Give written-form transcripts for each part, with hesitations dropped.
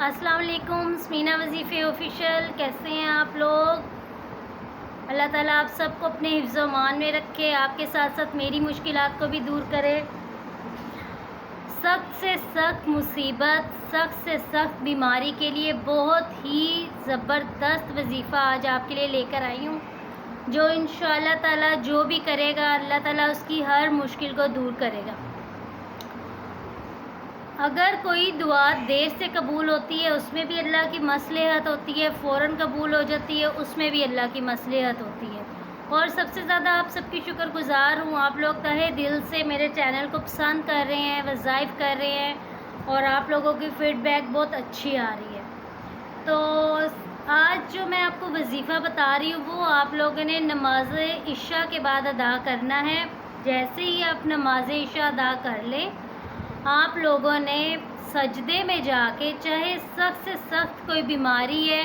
السلام علیکم، سمینا وظیفے آفیشیل، کیسے ہیں آپ لوگ؟ اللہ تعالیٰ آپ سب کو اپنے حفظ و امان میں رکھے، آپ کے ساتھ ساتھ میری مشکلات کو بھی دور کرے۔ سخت سے سخت مصیبت، سخت سے سخت بیماری کے لیے بہت ہی زبردست وظیفہ آج آپ کے لیے لے کر آئی ہوں، جو انشاءاللہ تعالیٰ جو بھی کرے گا اللہ تعالیٰ اس کی ہر مشکل کو دور کرے گا۔ اگر کوئی دعا دیر سے قبول ہوتی ہے اس میں بھی اللہ کی مصلحت ہوتی ہے، فوراً قبول ہو جاتی ہے اس میں بھی اللہ کی مصلحت ہوتی ہے۔ اور سب سے زیادہ آپ سب کی شکر گزار ہوں، آپ لوگ تہہ دل سے میرے چینل کو پسند کر رہے ہیں، وظائف کر رہے ہیں، اور آپ لوگوں کی فیڈ بیک بہت اچھی آ رہی ہے۔ تو آج جو میں آپ کو وظیفہ بتا رہی ہوں وہ آپ لوگوں نے نماز عشاء کے بعد ادا کرنا ہے۔ جیسے ہی آپ نماز عشاء ادا کر لیں، آپ لوگوں نے سجدے میں جا کے، چاہے سخت سے سخت کوئی بیماری ہے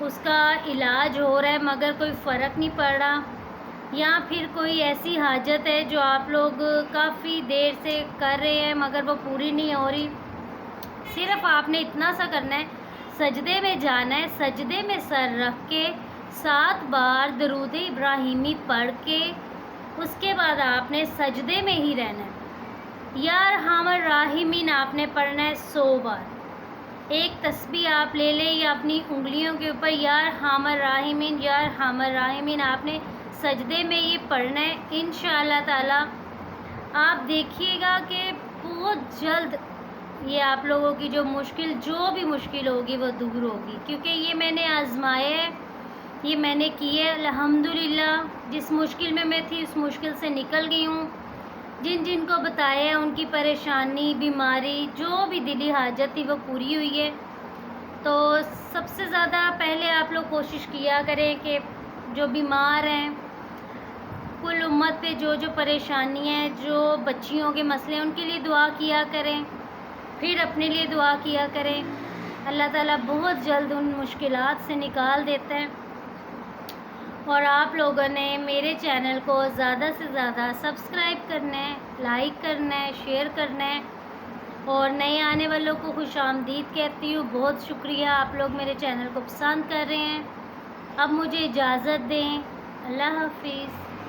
اس کا علاج ہو رہا ہے مگر کوئی فرق نہیں پڑ رہا، یا پھر کوئی ایسی حاجت ہے جو آپ لوگ کافی دیر سے کر رہے ہیں مگر وہ پوری نہیں ہو رہی، صرف آپ نے اتنا سا کرنا ہے، سجدے میں جانا ہے، سجدے میں سر رکھ کے 7 بار درود ابراہیمی پڑھ کے اس کے بعد آپ نے سجدے میں ہی رہنا ہے۔ یا ارحم الراحمین آپ نے پڑھنا ہے 100 بار۔ ایک تسبیح آپ لے لیں یا اپنی انگلیوں کے اوپر یا ارحم الراحمین یا ارحم الراحمین آپ نے سجدے میں یہ پڑھنا ہے۔ انشاءاللہ تعالی آپ دیکھیے گا کہ بہت جلد یہ آپ لوگوں کی جو بھی مشکل ہوگی وہ دور ہوگی، کیونکہ یہ میں نے آزمایا ہے، یہ میں نے کی ہے الحمدللہ۔ جس مشکل میں تھی اس مشکل سے نکل گئی ہوں، جن کو بتایا ہے ان کی پریشانی، بیماری، جو بھی دلی حاجت تھی وہ پوری ہوئی ہے۔ تو سب سے زیادہ پہلے آپ لوگ کوشش کیا کریں کہ جو بیمار ہیں، کل امت پہ جو پریشانی ہے، جو بچیوں کے مسئلے ہیں ان کے لیے دعا کیا کریں، پھر اپنے لیے دعا کیا کریں۔ اللہ تعالیٰ بہت جلد ان مشکلات سے نکال دیتا ہے۔ اور آپ لوگوں نے میرے چینل کو زیادہ سے زیادہ سبسکرائب کرنا ہے، لائک کرنا ہے، شیئر کرنا ہے، اور نئے آنے والوں کو خوش آمدید کہتی ہوں۔ بہت شکریہ، آپ لوگ میرے چینل کو پسند کر رہے ہیں۔ اب مجھے اجازت دیں، اللہ حافظ۔